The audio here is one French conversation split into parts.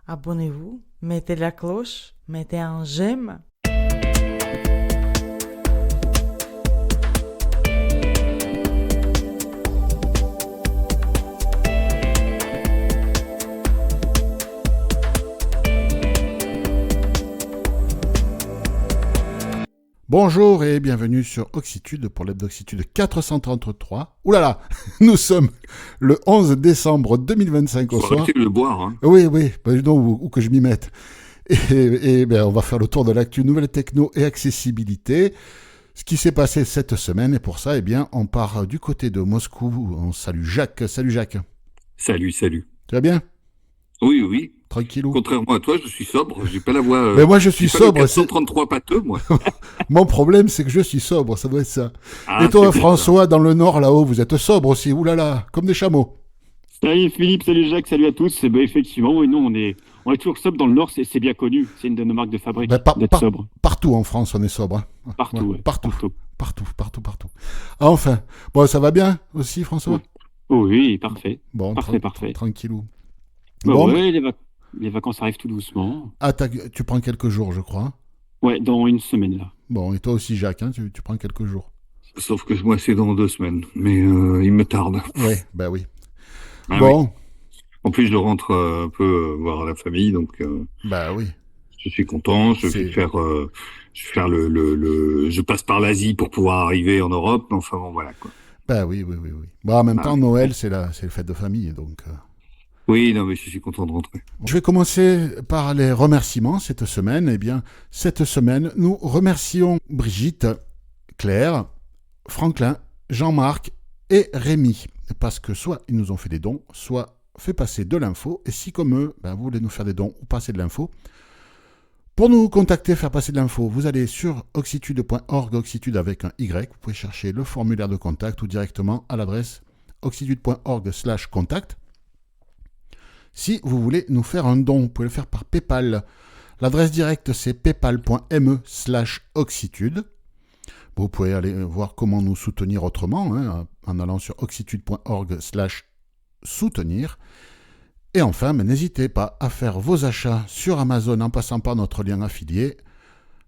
abonnez-vous, mettez la cloche, mettez un j'aime. Bonjour et bienvenue sur Oxitude pour l'hebdo Oxitude 433. Ouh là là, nous sommes le 11 décembre 2025 au soir. Arrêtez de le boire. Hein. Oui, ou que je m'y mette. Et bien, on va faire le tour de l'actu nouvelle techno et accessibilité. Ce qui s'est passé cette semaine, et pour ça, eh bien, on part du côté de Moscou. On salue Jacques. Salut Jacques. Salut. Tu vas bien ? Oui. Tranquillou. Contrairement à toi, je suis sobre. J'ai pas la voix. Mais moi, je suis sobre. 133 pâteux, moi. Mon problème, c'est que je suis sobre. Ça doit être ça. Ah, et toi, François, dans le nord, là-haut, vous êtes sobre aussi. Ouh là là, comme des chameaux. Salut Philippe, salut Jacques, salut à tous. Effectivement, oui, nous, on est toujours sobre dans le Nord, c'est bien connu. C'est une de nos marques de fabrique d'être sobre. Partout en France, on est sobre. Hein. Partout, ouais, partout. Enfin, bon, ça va bien aussi, François ? Oui, parfait. Bon, parfait. Tranquillou. Bon, ouais, les vacances arrivent tout doucement. Ah, tu prends quelques jours, je crois. Ouais, dans une semaine, là. Bon, et toi aussi, Jacques, hein, tu prends quelques jours. Sauf que moi, c'est dans 2 semaines. Mais il me tarde. Ouais, bah oui. Ah, bon. Oui. En plus, je rentre un peu voir la famille, donc. Bah oui. Je suis content. Je passe par l'Asie pour pouvoir arriver en Europe. Enfin bon, voilà quoi. Bah oui. Bon, en même temps, Noël, c'est le fête de famille, donc. Oui, non, mais je suis content de rentrer. Je vais commencer par les remerciements cette semaine. Eh bien, cette semaine, nous remercions Brigitte, Claire, Franklin, Jean-Marc et Rémi. Parce que soit ils nous ont fait des dons, soit fait passer de l'info. Et si, comme eux, vous voulez nous faire des dons ou passer de l'info, pour nous contacter, faire passer de l'info, vous allez sur oxitude.org, oxitude avec un Y. Vous pouvez chercher le formulaire de contact ou directement à l'adresse oxitude.org/contact. Si vous voulez nous faire un don, vous pouvez le faire par PayPal. L'adresse directe, c'est paypal.me/oxitude. Vous pouvez aller voir comment nous soutenir autrement, hein, en allant sur oxitude.org/soutenir. Et enfin, n'hésitez pas à faire vos achats sur Amazon en passant par notre lien affilié.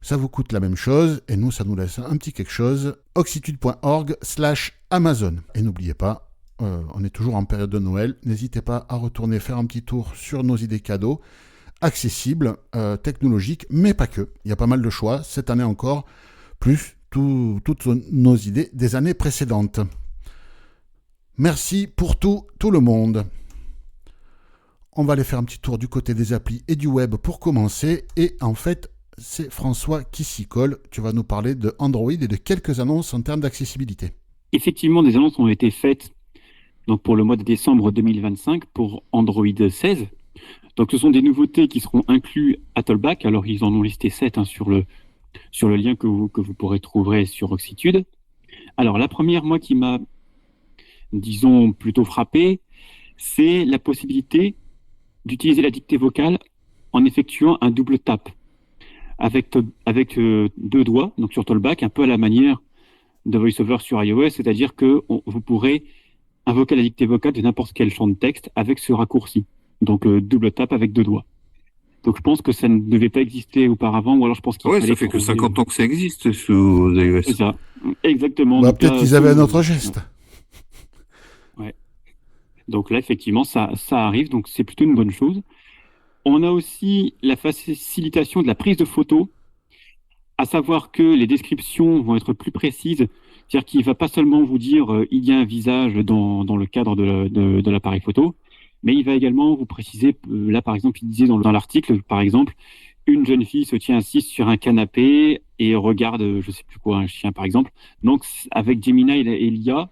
Ça vous coûte la même chose et nous, ça nous laisse un petit quelque chose. oxitude.org/Amazon. Et n'oubliez pas, on est toujours en période de Noël. N'hésitez pas à retourner faire un petit tour sur nos idées cadeaux, accessibles, technologiques, mais pas que. Il y a pas mal de choix, cette année encore, plus toutes nos idées des années précédentes. Merci pour tout le monde. On va aller faire un petit tour du côté des applis et du web pour commencer. Et en fait, c'est François qui s'y colle. Tu vas nous parler de Android et de quelques annonces en termes d'accessibilité. Effectivement, des annonces ont été faites donc pour le mois de décembre 2025 pour Android 16. Donc ce sont des nouveautés qui seront incluses à Tollback. Alors ils en ont listé 7 sur le lien que vous pourrez trouver sur Oxitude. Alors la première, moi, qui m'a, disons, plutôt frappé, c'est la possibilité d'utiliser la dictée vocale en effectuant un double tap avec 2 doigts, donc sur Tollback, un peu à la manière de VoiceOver sur iOS, c'est-à-dire que vous pourrez invoquer la dictée vocale de n'importe quel champ de texte avec ce raccourci. Donc double tap avec 2 doigts. Donc je pense que ça ne devait pas exister auparavant, ou alors je pense qu'il fallait... ça fait que 50 ans que ça existe sous iOS. C'est ça, exactement. Peut-être qu'ils avaient un autre geste. Ouais. Donc là, effectivement, ça arrive, donc c'est plutôt une bonne chose. On a aussi la facilitation de la prise de photos, à savoir que les descriptions vont être plus précises, c'est-à-dire qu'il ne va pas seulement vous dire il y a un visage dans le cadre de l'appareil photo, mais il va également vous préciser, là par exemple, il disait dans l'article, par exemple, une jeune fille se tient assise sur un canapé et regarde, je ne sais plus quoi, un chien par exemple. Donc avec Gemini et l'IA,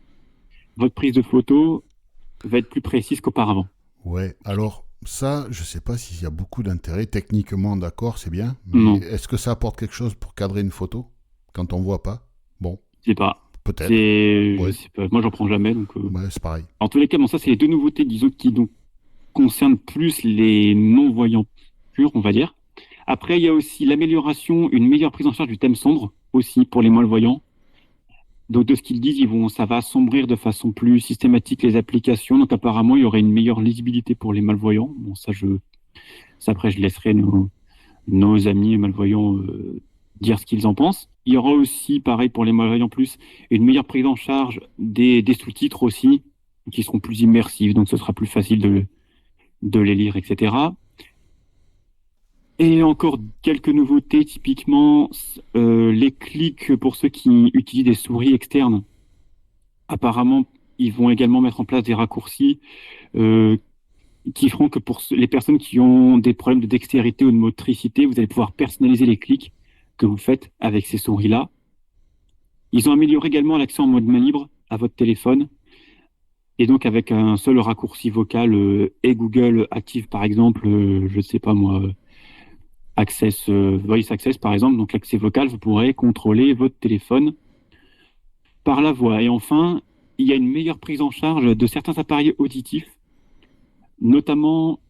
votre prise de photo va être plus précise qu'auparavant. Ouais, alors ça, je ne sais pas s'il y a beaucoup d'intérêt. Techniquement, d'accord, c'est bien. Mais non. Est-ce que ça apporte quelque chose pour cadrer une photo quand on ne voit pas ? Bon. Je sais pas. Peut-être. Je sais pas. Moi, j'en prends jamais. Donc, ouais, c'est pareil. En tous les cas, ça, c'est les 2 nouveautés, disons, qui donc, concernent plus les non-voyants purs, on va dire. Après, il y a aussi l'amélioration, une meilleure prise en charge du thème sombre, aussi, pour les malvoyants. Donc, de ce qu'ils disent, ça va assombrir de façon plus systématique les applications. Donc, apparemment, il y aurait une meilleure lisibilité pour les malvoyants. Bon, ça, Ça, après, je laisserai nos amis malvoyants dire ce qu'ils en pensent. Il y aura aussi, pareil pour les malvoyants plus, une meilleure prise en charge des sous-titres aussi, qui seront plus immersifs, donc ce sera plus facile de les lire, etc. Et encore quelques nouveautés, typiquement les clics pour ceux qui utilisent des souris externes. Apparemment, ils vont également mettre en place des raccourcis euh, qui feront que pour les personnes qui ont des problèmes de dextérité ou de motricité, vous allez pouvoir personnaliser les clics que vous faites avec ces souris-là. Ils ont amélioré également l'accès en mode main libre à votre téléphone. Et donc, avec un seul raccourci vocal et Google Active, par exemple, je ne sais pas moi, Voice Access, par exemple, donc l'accès vocal, vous pourrez contrôler votre téléphone par la voix. Et enfin, il y a une meilleure prise en charge de certains appareils auditifs, notamment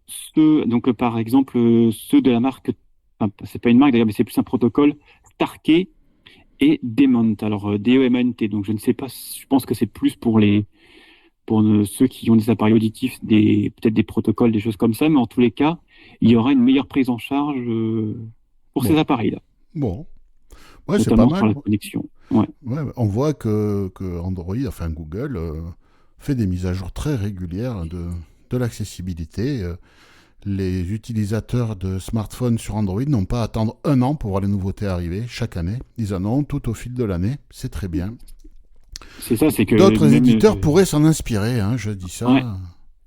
ceux, donc par exemple, ceux de la marque, enfin, c'est pas une marque d'ailleurs, mais c'est plus un protocole, Starkey et Demant. Alors, D-E-M-A-N-T. Donc, je ne sais pas, je pense que c'est plus pour ceux qui ont des appareils auditifs, peut-être des protocoles, des choses comme ça, mais en tous les cas, il y aura une meilleure prise en charge pour ces appareils-là, Bon. Ouais, c'est pas notamment sur mal. la connexion. Ouais. Ouais, on voit que Android, enfin Google, fait des mises à jour très régulières de l'accessibilité. Les utilisateurs de smartphones sur Android n'ont pas à attendre 1 an pour voir les nouveautés arriver chaque année. Ils en ont tout au fil de l'année. C'est très bien. C'est ça, c'est que D'autres même, éditeurs pourraient s'en inspirer, hein, je dis ça. Ouais.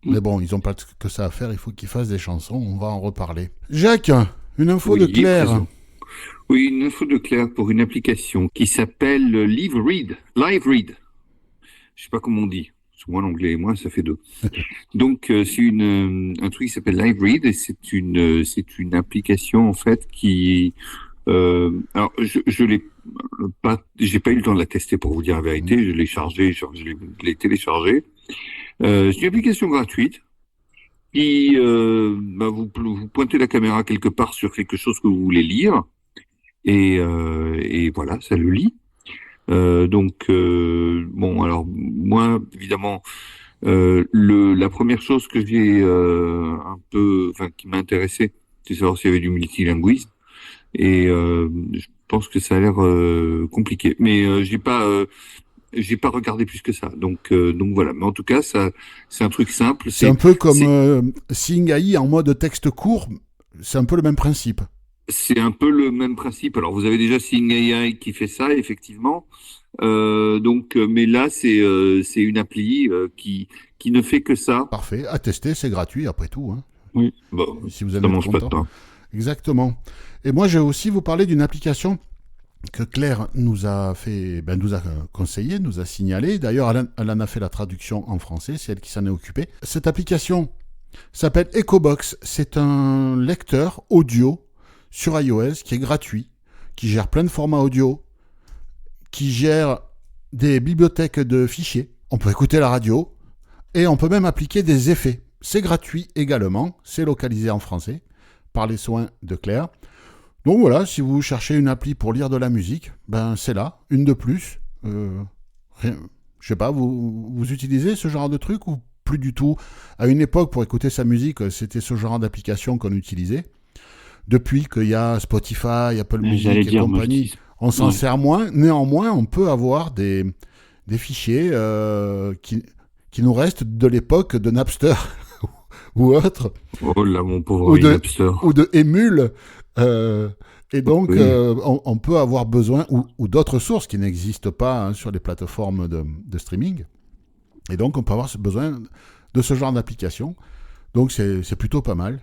Mais bon, ils n'ont pas que ça à faire, il faut qu'ils fassent des chansons, on va en reparler. Jacques, une info Oui, de Claire. présent. Oui, une info de Claire pour une application qui s'appelle Live Read. Je sais pas comment on dit. Moi, l'anglais et moi, ça fait deux. Donc, c'est un truc qui s'appelle Live Read et c'est une application, en fait, qui, alors, je l'ai pas, j'ai pas eu le temps de la tester pour vous dire la vérité. Je l'ai chargée, je l'ai téléchargée. C'est une application gratuite qui, vous pointez la caméra quelque part sur quelque chose que vous voulez lire et voilà, ça le lit. Bon, alors moi, évidemment, la première chose que j'ai qui m'a intéressé, c'est savoir s'il y avait du multilinguisme. Et je pense que ça a l'air compliqué. Mais j'ai pas regardé plus que ça. Donc voilà. Mais en tout cas, ça, c'est un truc simple. C'est un peu comme Seeing AI en mode texte court. C'est un peu le même principe. C'est un peu le même principe. Alors, vous avez déjà Seeing AI qui fait ça, effectivement. Mais là, c'est une appli qui ne fait que ça. Parfait. À tester, c'est gratuit après tout. Hein. Oui. Bon, Si vous ça avez mange pas de pain. Exactement. Et moi, je vais aussi vous parler d'une application que Claire nous a conseillé, nous a signalé. D'ailleurs, elle en a fait la traduction en français, c'est elle qui s'en est occupée. Cette application s'appelle EchoBox. C'est un lecteur audio sur iOS qui est gratuit, qui gère plein de formats audio, qui gère des bibliothèques de fichiers. On peut écouter la radio et on peut même appliquer des effets. C'est gratuit également, c'est localisé en français par les soins de Claire. Donc voilà, si vous cherchez une appli pour lire de la musique, ben c'est là, une de plus. Je sais pas, vous utilisez ce genre de truc ou plus du tout? À une époque, pour écouter sa musique, c'était ce genre d'application qu'on utilisait. Depuis qu'il y a Spotify, Apple Music et compagnie, on s'en sert moins. Néanmoins, on peut avoir des fichiers qui nous restent de l'époque de Napster ou autre. Oh là, mon pauvre Napster. Ou de Emule. Et donc, oui. On peut avoir besoin, ou d'autres sources qui n'existent pas sur les plateformes de streaming. Et donc, on peut avoir besoin de ce genre d'application. Donc, c'est plutôt pas mal.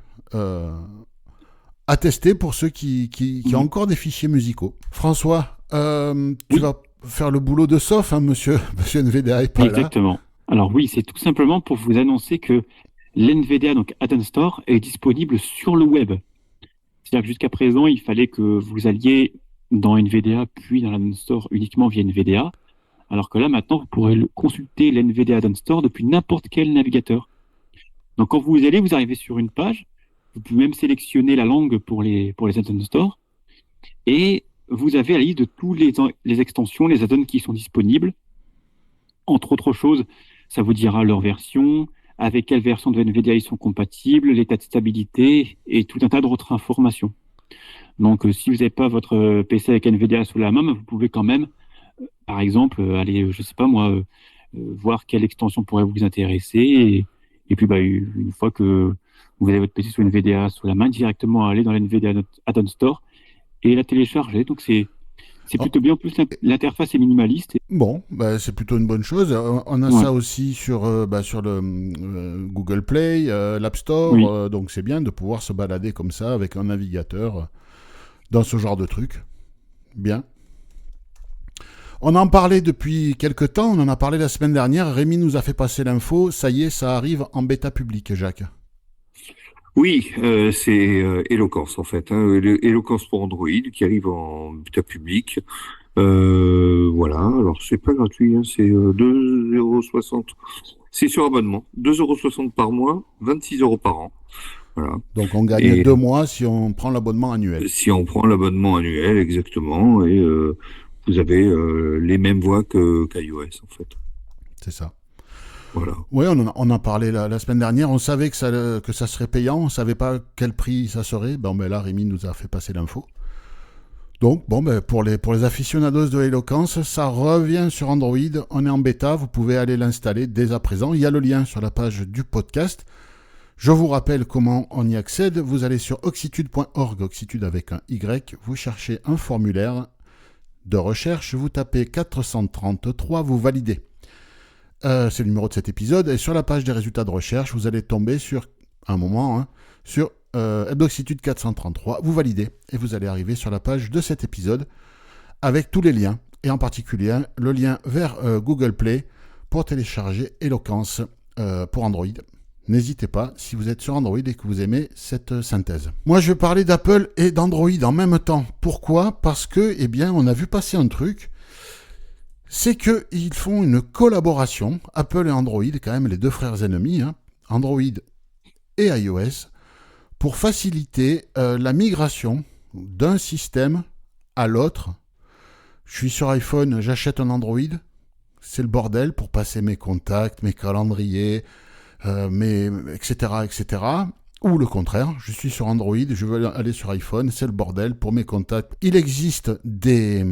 À tester pour ceux qui ont encore des fichiers musicaux. François, tu vas faire le boulot de Sof, hein, monsieur NVDA est pas Exactement. Là. Alors oui, c'est tout simplement pour vous annoncer que l'NVDA, donc Add-on Store, est disponible sur le web. C'est-à-dire que jusqu'à présent, il fallait que vous alliez dans NVDA, puis dans l'Add-on Store uniquement via NVDA, alors que là, maintenant, vous pourrez consulter l'NVDA Add-on Store depuis n'importe quel navigateur. Donc quand vous allez, vous arrivez sur une page, vous pouvez même sélectionner la langue pour les Add-on Store, et vous avez la liste de tous les extensions, les add-ons qui sont disponibles. Entre autres choses, ça vous dira leur version, avec quelle version de NVIDIA ils sont compatibles, l'état de stabilité et tout un tas d'autres informations. Donc, si vous n'avez pas votre PC avec NVIDIA sous la main, vous pouvez quand même, par exemple, aller, je sais pas moi, voir quelle extension pourrait vous intéresser. Et puis, une fois que vous avez votre PC sous NVIDIA sous la main, directement aller dans l'NVIDIA Add-on Store et la télécharger. Donc, c'est plutôt bien. En plus, l'interface est minimaliste. Bon, c'est plutôt une bonne chose. On a Ouais. ça aussi sur le Google Play, l'App Store. Oui. Donc c'est bien de pouvoir se balader comme ça avec un navigateur dans ce genre de truc. Bien. On en parlait depuis quelques temps, on en a parlé la semaine dernière. Rémi nous a fait passer l'info. Ça y est, ça arrive en bêta publique, Jacques. Oui, c'est Eloquence en fait, hein, Eloquence pour Android qui arrive en bêta public. Voilà, alors c'est pas gratuit, hein, c'est 2,60 €. C'est sur abonnement, 2,60 € par mois, 26 € par an. Voilà. Donc on gagne Et 2 mois si on prend l'abonnement annuel. si on prend l'abonnement annuel, exactement, et vous avez les mêmes voix qu'iOS en fait. C'est ça. Voilà. Oui, on en parlait la semaine dernière. On savait que ça serait payant. On ne savait pas quel prix ça serait. Là, Rémi nous a fait passer l'info. Donc, pour les aficionados de Eloquence, ça revient sur Android. On est en bêta. Vous pouvez aller l'installer dès à présent. Il y a le lien sur la page du podcast. Je vous rappelle comment on y accède. Vous allez sur oxitude.org, Oxitude avec un Y. Vous cherchez un formulaire de recherche. Vous tapez 433. Vous validez. C'est le numéro de cet épisode. Et sur la page des résultats de recherche, vous allez tomber sur sur Hebdoxitude 433. Vous validez et vous allez arriver sur la page de cet épisode avec tous les liens et en particulier le lien vers Google Play pour télécharger Eloquence pour Android. N'hésitez pas si vous êtes sur Android et que vous aimez cette synthèse. Moi, je vais parler d'Apple et d'Android en même temps. Pourquoi ? Parce que, on a vu passer un truc. C'est qu'ils font une collaboration, Apple et Android, quand même les deux frères ennemis, hein, Android et iOS, pour faciliter la migration d'un système à l'autre. Je suis sur iPhone, j'achète un Android, c'est le bordel pour passer mes contacts, mes calendriers, etc., etc. Ou le contraire, je suis sur Android, je veux aller sur iPhone, c'est le bordel pour mes contacts. Il existe des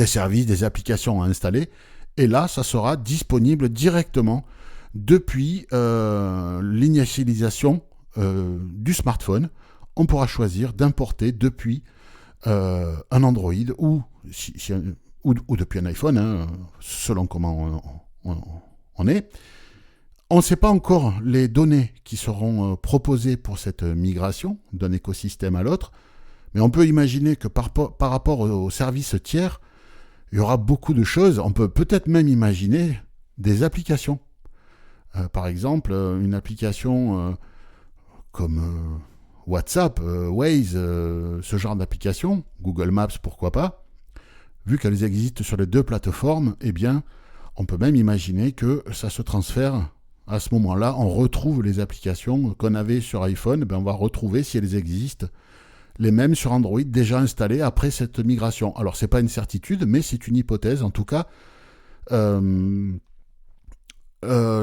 services, des applications à installer, et là, ça sera disponible directement depuis l'initialisation du smartphone. On pourra choisir d'importer depuis un Android ou depuis un iPhone, hein, selon comment on est. On ne sait pas encore les données qui seront proposées pour cette migration d'un écosystème à l'autre, mais on peut imaginer que par rapport aux services tiers, il y aura beaucoup de choses. On peut peut-être même imaginer des applications. Par exemple, une application comme WhatsApp, Waze, ce genre d'application, Google Maps, pourquoi pas. Vu qu'elles existent sur les deux plateformes, on peut même imaginer que ça se transfère. À ce moment-là, on retrouve les applications qu'on avait sur iPhone. On va retrouver, si elles existent, les mêmes sur Android déjà installés après cette migration. Alors, ce n'est pas une certitude, mais c'est une hypothèse. En tout cas,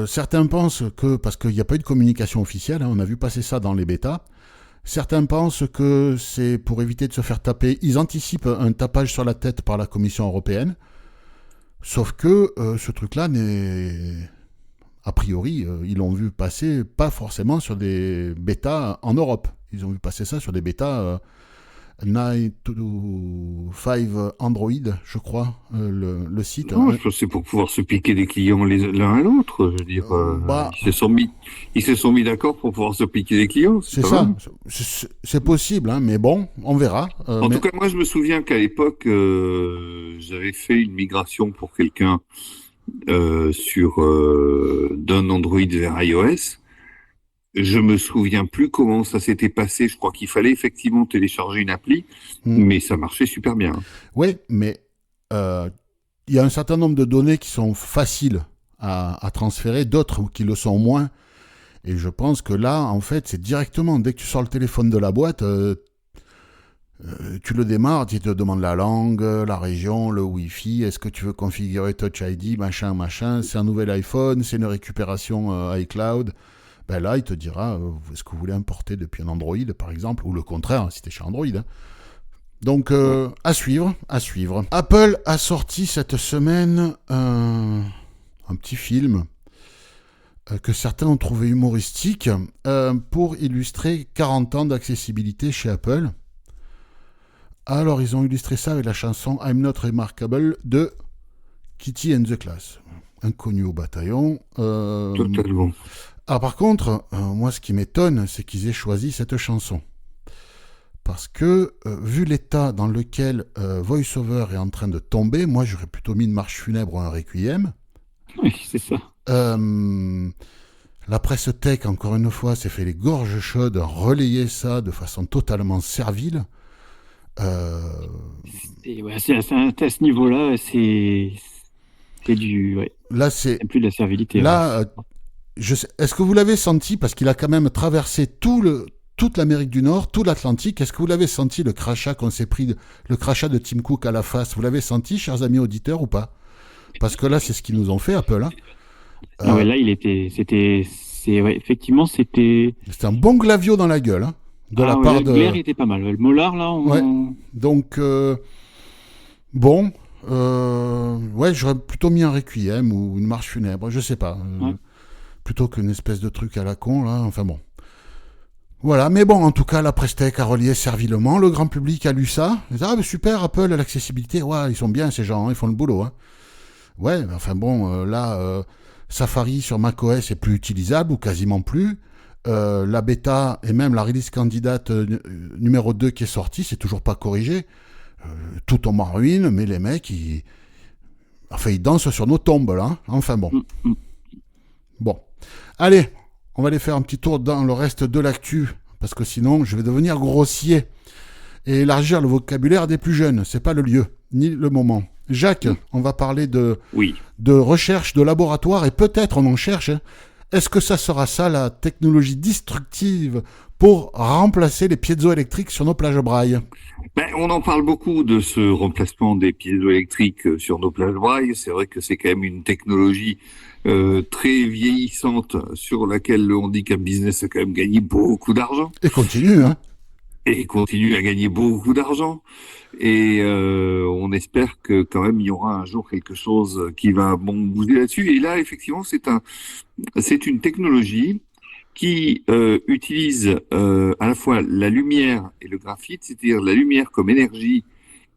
certains pensent que, parce qu'il n'y a pas eu de communication officielle, hein, on a vu passer ça dans les bêtas, certains pensent que c'est pour éviter de se faire taper. Ils anticipent un tapage sur la tête par la Commission européenne. Sauf que ce truc-là n'est... A priori, ils l'ont vu passer pas forcément sur des bêtas en Europe. Ils ont vu passer ça sur des bêtas 9 to 5 Android, je crois, le site. Non, je pense que c'est pour pouvoir se piquer des clients l'un à l'autre. Je veux dire, ils se sont mis d'accord pour pouvoir se piquer des clients. C'est ça. C'est possible, hein, mais bon, on verra. En tout cas, moi, je me souviens qu'à l'époque, j'avais fait une migration pour quelqu'un d'un Android vers iOS. Je me souviens plus comment ça s'était passé. Je crois qu'il fallait effectivement télécharger une appli, mais ça marchait super bien. Oui, mais il y a un certain nombre de données qui sont faciles à transférer, d'autres qui le sont moins. Et je pense que là, en fait, c'est directement, dès que tu sors le téléphone de la boîte, Tu le démarres, il te demande la langue, la région, le Wi-Fi, est-ce que tu veux configurer Touch ID, machin, c'est un nouvel iPhone, c'est une récupération iCloud. Ben là, il te dira, est-ce que vous voulez importer depuis un Android, par exemple, ou le contraire, si tu es chez Android. Hein. Donc, à suivre. Apple a sorti cette semaine un petit film que certains ont trouvé humoristique pour illustrer 40 ans d'accessibilité chez Apple. Alors, ils ont illustré ça avec la chanson I'm Not Remarkable de Kitty and the Class. Inconnu au bataillon. Totalement. Ah, par contre, moi, ce qui m'étonne, c'est qu'ils aient choisi cette chanson. Parce que, vu l'état dans lequel VoiceOver est en train de tomber, moi, j'aurais plutôt mis une marche funèbre ou un requiem. Oui, c'est ça. La presse tech, encore une fois, s'est fait les gorges chaudes à relayer ça de façon totalement servile. À ce niveau-là, c'est du... Ouais. Là, c'est plus de la servilité. là. Est-ce que vous l'avez senti, parce qu'il a quand même traversé toute l'Amérique du Nord, tout l'Atlantique. Est-ce que vous l'avez senti, le crachat qu'on s'est pris, le crachat de Tim Cook à la face? Vous l'avez senti, chers amis auditeurs, ou pas? Parce que là, c'est ce qu'ils nous ont fait, Apple. Hein. Ouais, là, effectivement, c'était un bon glavio dans la gueule. Hein, de la part de. L'air était pas mal. Le molar, là, Ouais. Donc, bon. Ouais, j'aurais plutôt mis un requiem ou une marche funèbre, je sais pas. Plutôt qu'une espèce de truc à la con, là. Enfin bon. Voilà, mais bon, en tout cas, la presse tech a relié servilement. Le grand public a lu ça. Ils disent, ah, mais super, Apple, l'accessibilité. Ouais, ils sont bien, ces gens, hein, ils font le boulot. Hein. Ouais, enfin bon, là, Safari sur macOS est plus utilisable, ou quasiment plus. La bêta et même la release candidate numéro 2 qui est sortie, c'est toujours pas corrigé. Tout tombe en ruine, mais les mecs, ils dansent sur nos tombes, là. Hein. Enfin bon. Bon. Allez, on va aller faire un petit tour dans le reste de l'actu, parce que sinon, je vais devenir grossier et élargir le vocabulaire des plus jeunes. C'est pas le lieu, ni le moment. Jacques, on va parler de recherche, de laboratoire, et peut-être on en cherche. Hein. Est-ce que ça sera ça, la technologie destructive pour remplacer les piézoélectriques sur nos plages braille? On en parle beaucoup de ce remplacement des piézoélectriques sur nos plages braille. C'est vrai que c'est quand même une technologie très vieillissante sur laquelle le handicap business a quand même gagné beaucoup d'argent. Et continue, hein. Et continue à gagner beaucoup d'argent. Et on espère que quand même il y aura un jour quelque chose qui va bouger là-dessus. Et là, effectivement, c'est une technologie qui utilise à la fois la lumière et le graphite, c'est-à-dire la lumière comme énergie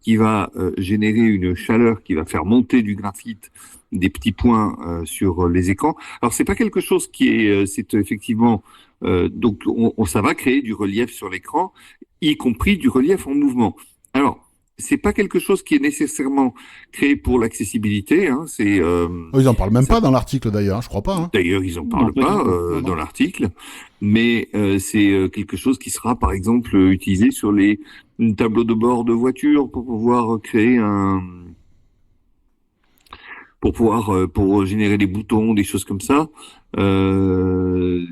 qui va générer une chaleur qui va faire monter du graphite des petits points sur les écrans. Alors c'est pas quelque chose qui est, c'est effectivement donc ça va créer du relief sur l'écran, y compris du relief en mouvement. Alors c'est pas quelque chose qui est nécessairement créé pour l'accessibilité. Hein, ils en parlent même pas dans l'article d'ailleurs, je crois pas. Hein. D'ailleurs, ils en parlent pas dans l'article, mais c'est quelque chose qui sera, par exemple, utilisé sur les tableaux de bord de voitures pour pouvoir créer pour générer des boutons, des choses comme ça,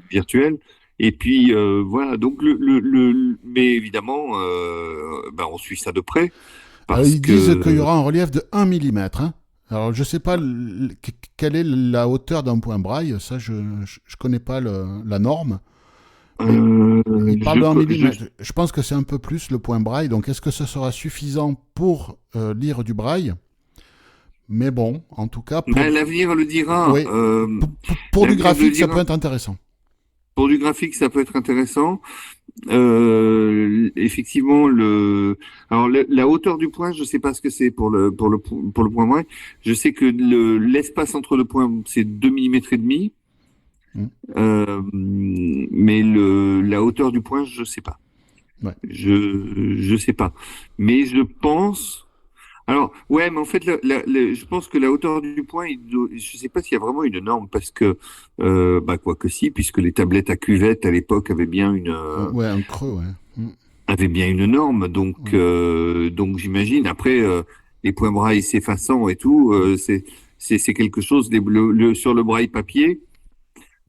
virtuelles. Et puis voilà, donc mais évidemment, on suit ça de près. Ils disent qu'il y aura un relief de 1 mm. Hein. Alors je sais pas quelle est la hauteur d'un point braille, ça je connais pas la norme. Ils parlent de 1 mm. Je pense que c'est un peu plus le point braille, donc est-ce que ça sera suffisant pour lire du braille? Mais bon, en tout cas... l'avenir le dira. Oui. Pour du graphique, ça peut être intéressant. Pour du graphique, ça peut être intéressant. Effectivement, la hauteur du point, je sais pas ce que c'est pour le point braille. Je sais que l'espace entre le point, c'est 2 mm et demi. Mais la hauteur du point, je sais pas. Ouais. Je sais pas. Mais je pense. Alors, ouais, mais en fait, je pense que la hauteur du point, je sais pas s'il y a vraiment une norme, parce que, quoi que si, puisque les tablettes à cuvette à l'époque avaient bien un creux, ouais. Avaient bien une norme, donc j'imagine. Après, les points braille s'effaçant et tout, c'est quelque chose. Sur le braille papier,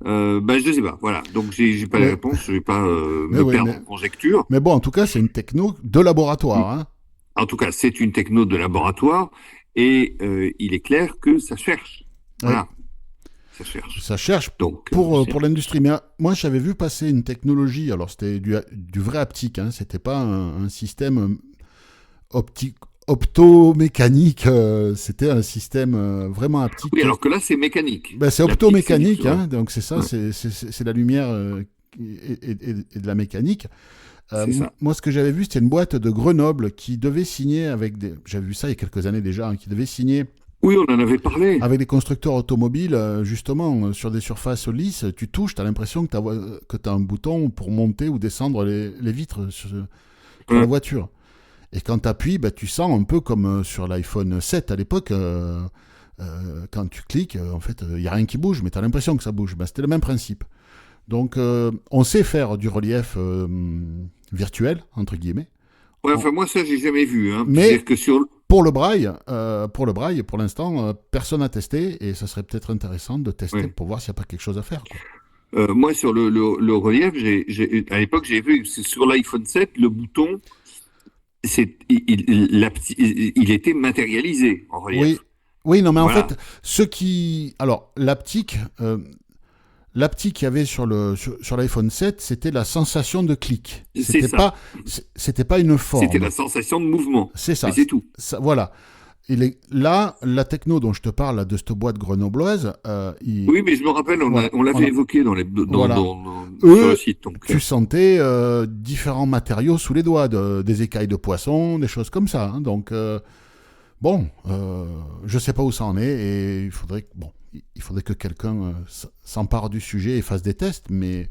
Je sais pas, voilà. Donc j'ai pas la Ouais. réponse, je vais pas Mais me oui, perdre en conjecture. mais bon, en tout cas, c'est une techno de laboratoire. Hein. En tout cas, c'est une techno de laboratoire et il est clair que ça cherche. Ouais. Voilà, ça cherche. Ça cherche Donc, pour l'industrie. Mais moi, j'avais vu passer une technologie, alors c'était du vrai haptique, hein, c'était pas un système optique, optomécanique, c'était un système vraiment haptique. oui, alors que là, c'est mécanique. Ben, c'est La petite, optomécanique, c'est du- hein, donc c'est ça, Ouais. c'est la lumière et de la mécanique. C'est ça. Moi, ce que j'avais vu, c'était une boîte de Grenoble qui devait signer avec des. J'avais vu ça il y a quelques années déjà, hein, qui devait signer Oui, on en avait parlé. avec des constructeurs automobiles, justement, sur des surfaces lisses. Tu touches, tu as l'impression que tu as un bouton pour monter ou descendre les vitres sur la Ouais. voiture. Et quand tu appuies, tu sens un peu comme sur l'iPhone 7 à l'époque. Quand tu cliques, en fait, il n'y a rien qui bouge, mais tu as l'impression que ça bouge. C'était le même principe. Donc, on sait faire du relief virtuel, entre guillemets. Ouais, enfin, moi, ça, j'ai jamais vu. Hein. Mais C'est-à-dire que sur. pour le braille, pour l'instant, personne n'a testé et ça serait peut-être intéressant de tester Ouais. pour voir s'il n'y a pas quelque chose à faire. Quoi. Moi, sur le relief, à l'époque, j'ai vu que sur l'iPhone 7, le bouton, il était matérialisé en relief. Oui, oui, non, mais en Voilà. fait, alors, l'aptique qu'il y avait sur l'iPhone 7, c'était la sensation de clic. C'est ça. C'était pas une C'était forme. la sensation de mouvement. C'est Mais ça. c'est tout. Voilà. Là, la techno dont je te parle, là, de cette boîte grenobloise, Oui, mais je me rappelle, voilà, on l'avait évoqué voilà. sur le Eux, site. Donc, tu sentais différents matériaux sous les doigts, des écailles de poisson, des choses comme ça. Hein. Donc, je sais pas où ça en est et il faudrait que quelqu'un s'empare du sujet et fasse des tests, mais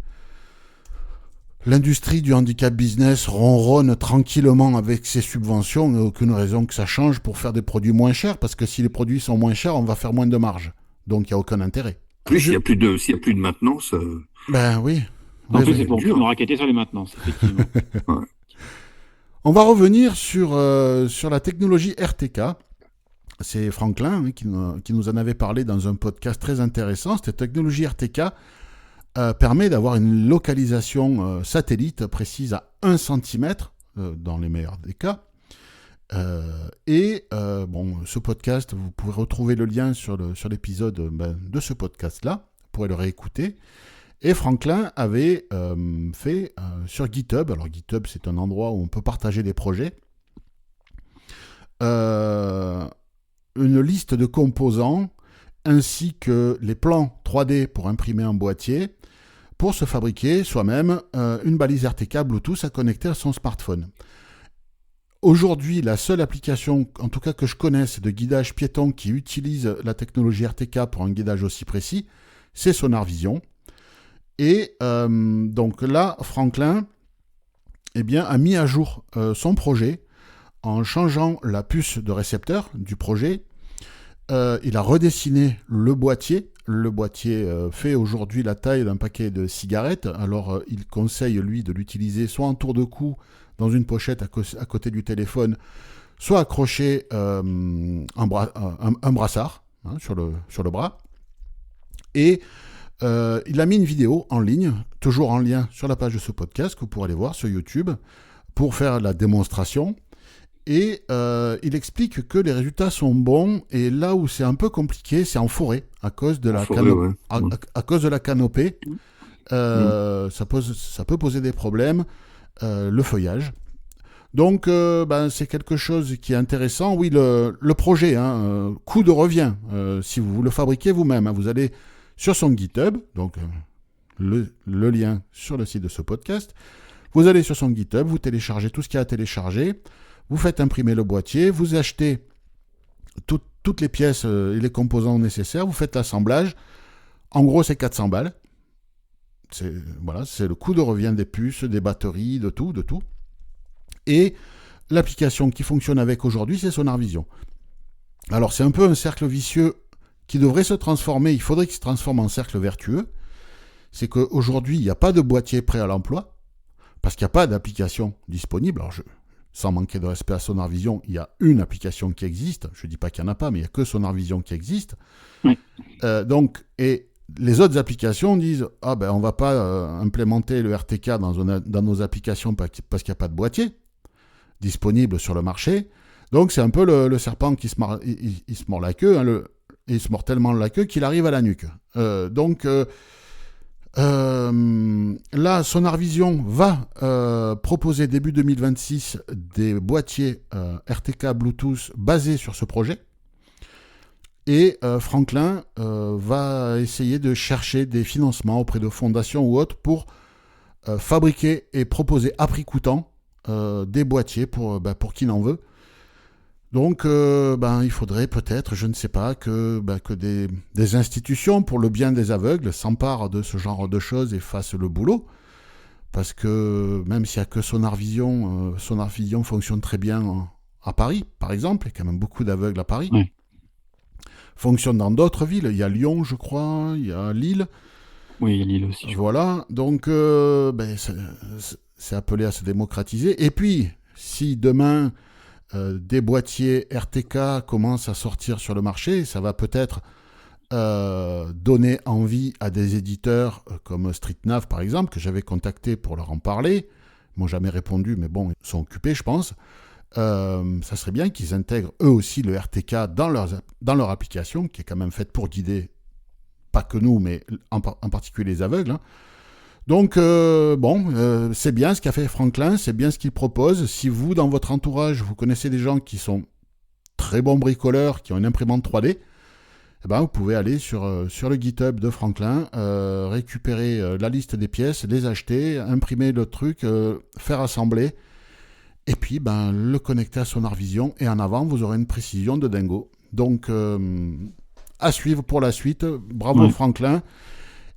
l'industrie du handicap business ronronne tranquillement avec ses subventions, il n'y a aucune raison que ça change pour faire des produits moins chers, parce que si les produits sont moins chers, on va faire moins de marge. Donc il n'y a aucun intérêt. plus, s'il y a plus de maintenance, Ben oui. En Oui, plus, oui. c'est pour dur. nous raqueter sur les maintenances, effectivement. On va revenir sur la technologie RTK. C'est Franklin qui nous en avait parlé dans un podcast très intéressant. Cette technologie RTK permet d'avoir une localisation satellite précise à 1 cm, dans les meilleurs des cas. Ce podcast, vous pouvez retrouver le lien sur l'épisode de ce podcast-là. Vous pourrez le réécouter. Et Franklin avait fait sur GitHub, alors GitHub c'est un endroit où on peut partager des projets, une liste de composants ainsi que les plans 3D pour imprimer un boîtier pour se fabriquer soi-même une balise RTK Bluetooth à connecter à son smartphone. Aujourd'hui, la seule application, en tout cas que je connaisse, de guidage piéton qui utilise la technologie RTK pour un guidage aussi précis, c'est Sonar Vision. Et donc là, Franklin a mis à jour son projet en changeant la puce de récepteur du projet. Il a redessiné le boîtier. Le boîtier fait aujourd'hui la taille d'un paquet de cigarettes. Alors, il conseille, lui, de l'utiliser soit en tour de cou, dans une pochette à côté du téléphone, soit accroché un brassard sur le bras. Et il a mis une vidéo en ligne, toujours en lien sur la page de ce podcast, que vous pourrez aller voir sur YouTube, pour faire la démonstration. Et il explique que les résultats sont bons, et là où c'est un peu compliqué, c'est en forêt, à cause de à cause de la canopée. Ça peut poser des problèmes, le feuillage. Donc, c'est quelque chose qui est intéressant. Oui, le projet, coût de revient, si vous le fabriquez vous-même, vous allez sur son GitHub, donc le lien sur le site de ce podcast. Vous allez sur son GitHub, vous téléchargez tout ce qu'il y a à télécharger, vous faites imprimer le boîtier, vous achetez toutes les pièces et les composants nécessaires, vous faites l'assemblage. En gros, c'est 400 balles. C'est le coût de revient des puces, des batteries, de tout. Et l'application qui fonctionne avec aujourd'hui, c'est Sonar Vision. Alors, c'est un peu un cercle vicieux qui devrait se transformer, il faudrait qu'il se transforme en cercle vertueux. C'est qu'aujourd'hui, il n'y a pas de boîtier prêt à l'emploi, parce qu'il n'y a pas d'application disponible. Alors, sans manquer de respect à Sonar Vision, il y a une application qui existe. Je ne dis pas qu'il n'y en a pas, mais il n'y a que Sonar Vision qui existe. Oui. Donc, et les autres applications disent « Ah ben on va pas implémenter le RTK dans nos applications parce qu'il n'y a pas de boîtier disponible sur le marché. » Donc c'est un peu le serpent qui se mord la queue, hein, il se mord tellement la queue qu'il arrive à la nuque. Là, Sonar Vision va proposer début 2026 des boîtiers RTK Bluetooth basés sur ce projet. Et Franklin va essayer de chercher des financements auprès de fondations ou autres pour fabriquer et proposer à prix coûtant des boîtiers pour qui n'en veut. Donc, il faudrait peut-être, je ne sais pas, que des institutions pour le bien des aveugles s'emparent de ce genre de choses et fassent le boulot. Parce que même s'il n'y a que Sonar Vision fonctionne très bien à Paris, par exemple. Il y a quand même beaucoup d'aveugles à Paris. Oui. Fonctionne dans d'autres villes. Il y a Lyon, je crois, il y a Lille. Oui, il y a Lille aussi. Voilà, donc c'est appelé à se démocratiser. Et puis, si demain... des boîtiers RTK commencent à sortir sur le marché, ça va peut-être donner envie à des éditeurs comme StreetNav par exemple, que j'avais contacté pour leur en parler. Ils m'ont jamais répondu, mais bon, ils sont occupés je pense. Ça serait bien qu'ils intègrent eux aussi le RTK dans leur application, qui est quand même faite pour guider, pas que nous, mais en particulier les aveugles, hein. Donc, c'est bien ce qu'a fait Franklin, c'est bien ce qu'il propose. Si vous, dans votre entourage, vous connaissez des gens qui sont très bons bricoleurs, qui ont une imprimante 3D, vous pouvez aller sur le GitHub de Franklin, récupérer la liste des pièces, les acheter, imprimer le truc, faire assembler, et puis le connecter à Sonar Vision, et en avant, vous aurez une précision de dingo. Donc, à suivre pour la suite. Bravo Franklin.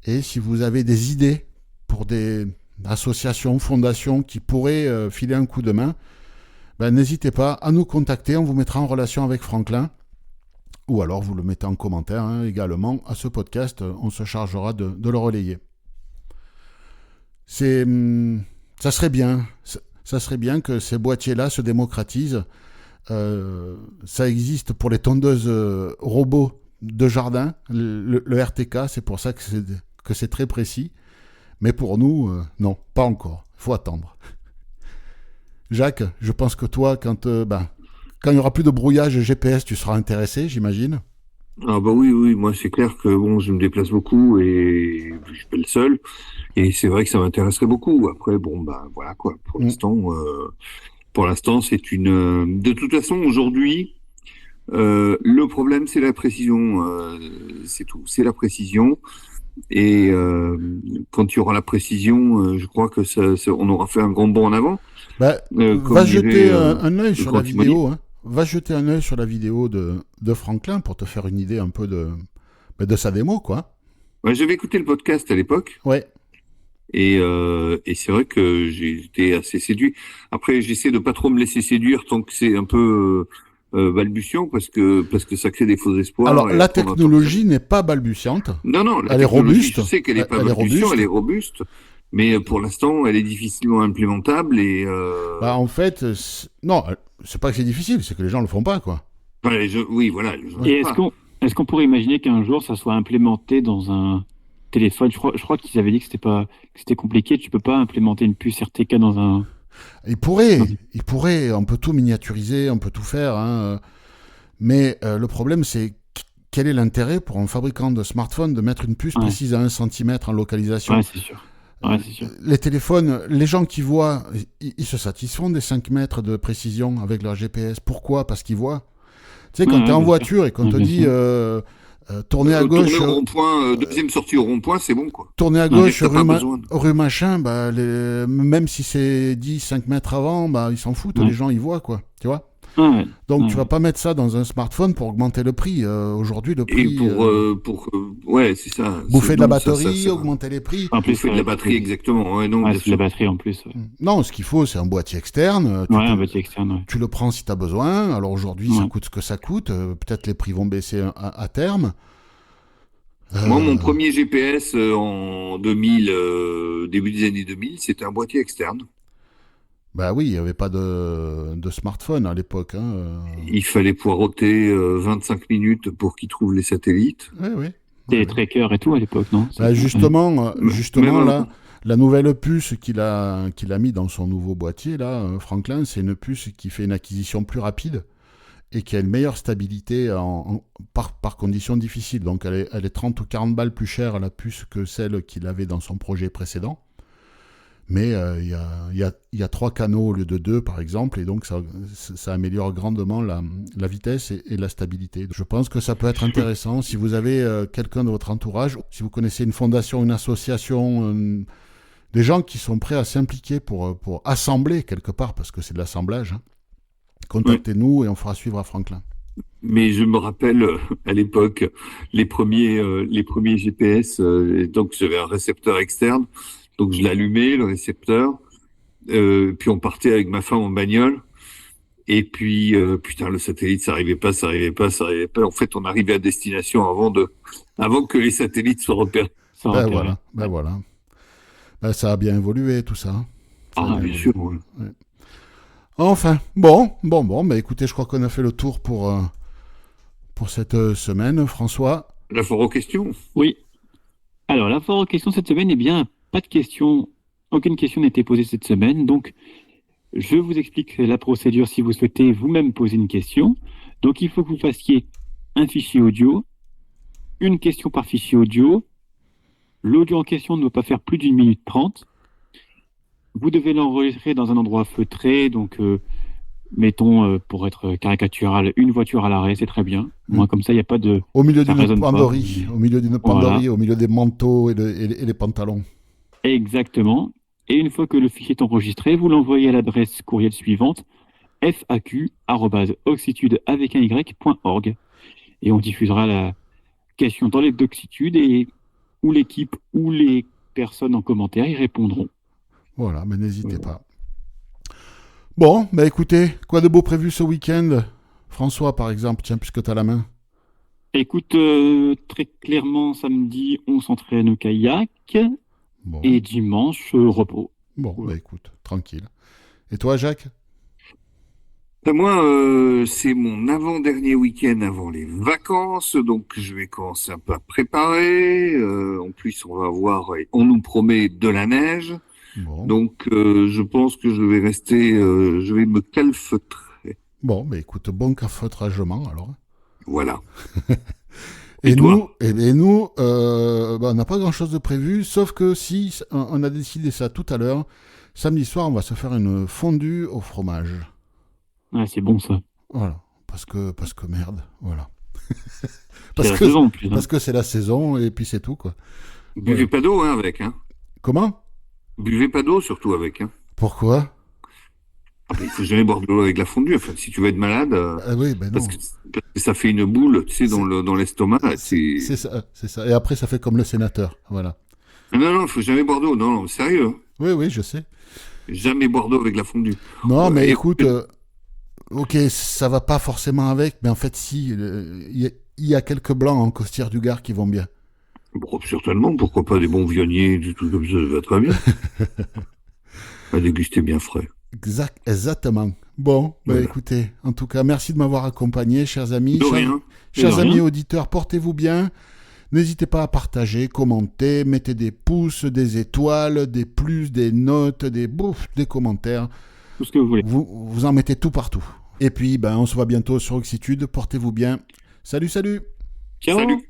Et si vous avez des idées pour des associations, fondations qui pourraient filer un coup de main, n'hésitez pas à nous contacter, on vous mettra en relation avec Franklin, ou alors vous le mettez en commentaire également à ce podcast, on se chargera de le relayer. Ça serait bien que ces boîtiers-là se démocratisent. Ça existe pour les tondeuses robots de jardin, le RTK, c'est pour ça que c'est très précis. Mais pour nous, non, pas encore. Il faut attendre. Jacques, je pense que toi, quand il n'y aura plus de brouillage GPS, tu seras intéressé, j'imagine. Ah oui, moi c'est clair que je me déplace beaucoup et je suis pas le seul. Et c'est vrai que ça m'intéresserait beaucoup. Après, voilà quoi. Pour l'instant, c'est une. De toute façon, aujourd'hui, le problème c'est la précision. C'est tout. C'est la précision. Et quand tu auras la précision, je crois que on aura fait un grand bond en avant. Va jeter un œil sur la vidéo. Va jeter un œil sur la vidéo de Franklin pour te faire une idée un peu de sa démo, quoi. Ouais, j'avais écouté le podcast à l'époque. Ouais. Et c'est vrai que j'ai été assez séduit. Après, j'essaie de pas trop me laisser séduire tant que c'est un peu balbutiant parce que ça crée des faux espoirs. Alors la technologie n'est pas balbutiante. Non, elle est robuste. Je sais qu'elle est pas balbutiante, elle est robuste, mais pour l'instant, elle est difficilement implémentable et. En fait, non, c'est pas que c'est difficile, c'est que les gens le font pas, quoi. Oui, voilà. Et est-ce qu'on pourrait imaginer qu'un jour ça soit implémenté dans un téléphone? Je crois qu'ils avaient dit que c'était compliqué. Tu peux pas implémenter une puce RTK dans un. Il pourrait, on peut tout miniaturiser, on peut tout faire, mais le problème c'est quel est l'intérêt pour un fabricant de smartphone de mettre une puce précise à 1 cm en localisation? Ouais, c'est sûr. Les téléphones, les gens qui voient, ils se satisfont des 5 mètres de précision avec leur GPS. Pourquoi? Parce qu'ils voient. Tu sais, quand tu es en voiture et qu'on te dit tournez à gauche. Tourner au rond-point, deuxième sortie au rond-point, c'est bon, quoi. Tourner à gauche, rue machin, même si c'est 5 mètres avant, ils s'en foutent, les gens, ils voient, quoi. Tu vois? Donc, tu vas pas mettre ça dans un smartphone pour augmenter le prix. Aujourd'hui, le prix... Et c'est ça. Bouffer de la batterie, augmenter les prix. Bouffer de la batterie, exactement. C'est de la batterie en plus. Non, ce qu'il faut, c'est un boîtier externe. Un boîtier externe, Tu le prends si tu as besoin. Alors aujourd'hui, ça coûte ce que ça coûte. Peut-être les prix vont baisser à terme. Moi, mon premier GPS en 2000, début des années 2000, c'était un boîtier externe. Oui, il n'y avait pas de smartphone à l'époque. Il fallait poireauter 25 minutes pour qu'il trouve les satellites. Oui. Des trackers et tout à l'époque, non? Bah, justement même là, la nouvelle puce qu'il a mis dans son nouveau boîtier, là, Franklin, c'est une puce qui fait une acquisition plus rapide et qui a une meilleure stabilité par conditions difficiles. Donc elle est 30 ou 40 balles plus chère, la puce, que celle qu'il avait dans son projet précédent. Mais il y a 3 canaux au lieu de 2, par exemple, et donc ça améliore grandement la vitesse et la stabilité. Je pense que ça peut être intéressant si vous avez quelqu'un de votre entourage, si vous connaissez une fondation, une association, des gens qui sont prêts à s'impliquer pour assembler quelque part, parce que c'est de l'assemblage. Hein. Contactez-nous et on fera suivre à Franklin. Mais je me rappelle à l'époque les premiers GPS. Donc j'avais un récepteur externe, donc je l'allumais le récepteur, puis on partait avec ma femme en bagnole. Et puis putain, le satellite ça arrivait pas. En fait, on arrivait à destination avant que les satellites soient repérés. Voilà. Ben, ça a bien évolué tout ça. Bien sûr. Ouais. Ouais. Enfin, bon, écoutez, je crois qu'on a fait le tour pour cette semaine. François? La foire aux questions. Oui. Alors, la foire aux questions cette semaine, pas de questions. Aucune question n'a été posée cette semaine. Donc, je vous explique la procédure si vous souhaitez vous-même poser une question. Donc, il faut que vous fassiez un fichier audio, une question par fichier audio. L'audio en question ne doit pas faire plus d'1 minute 30. Vous devez l'enregistrer dans un endroit feutré, donc mettons, pour être caricatural, une voiture à l'arrêt, c'est très bien. Moi, comme ça, il n'y a pas de... Au milieu d'une résonne pas. pandorie, Voilà. Au milieu des manteaux et les pantalons. Exactement. Et une fois que le fichier est enregistré, vous l'envoyez à l'adresse courriel suivante, faq@oxitude.org. Et on diffusera la question dans les Doxitudes et où l'équipe ou les personnes en commentaire y répondront. Voilà, mais n'hésitez pas. Bon, bah écoutez, quoi de beau prévu ce week-end? François, par exemple, tiens, puisque tu as la main. Écoute, très clairement, samedi, on s'entraîne au kayak. Bon, Et dimanche, repos. bon bah écoute, tranquille. Et toi, Jacques? Moi, c'est mon avant-dernier week-end avant les vacances, donc je vais commencer un peu à préparer. En plus, on nous promet de la neige, Bon, donc je pense que je vais me calfeutrer. bon bah écoute, bon cafeutragement alors. Voilà. Et toi nous, on n'a pas grand-chose de prévu, sauf que si on a décidé ça tout à l'heure, samedi soir, on va se faire une fondue au fromage. Ouais, c'est bon ça. Voilà, parce que merde, voilà. C'est la saison en plus. Parce que c'est la saison et puis c'est tout quoi. Buvez pas d'eau avec, hein. Comment? Buvez pas d'eau surtout avec, hein. Pourquoi? Il faut jamais boire de l'eau avec la fondue. Enfin, si tu veux être malade, Ah oui, ben non. parce que ça fait une boule, tu sais, dans l'estomac. C'est ça. Et après, ça fait comme le sénateur, voilà. Non, il faut jamais boire d'eau. Non, sérieux. Hein. Oui, je sais. Jamais boire d'eau avec la fondue. Non, mais Et- écoute, ok, ça va pas forcément avec, mais en fait, si, il y a quelques blancs en Costière du Gard qui vont bien. Bon, certainement, pourquoi pas des bons viogniers, du tout comme ça va très bien. À déguster bien frais. Exactement. Bon, Voilà. écoutez, en tout cas, merci de m'avoir accompagné, chers amis. De rien. Chers De amis rien. auditeurs, portez-vous bien. N'hésitez pas à partager, commenter, mettez des pouces, des étoiles, des plus, des notes, des commentaires. Tout ce que vous voulez. Vous en mettez tout partout. Et puis, on se voit bientôt sur Oxitude. Portez-vous bien. Salut. Ciao. Salut.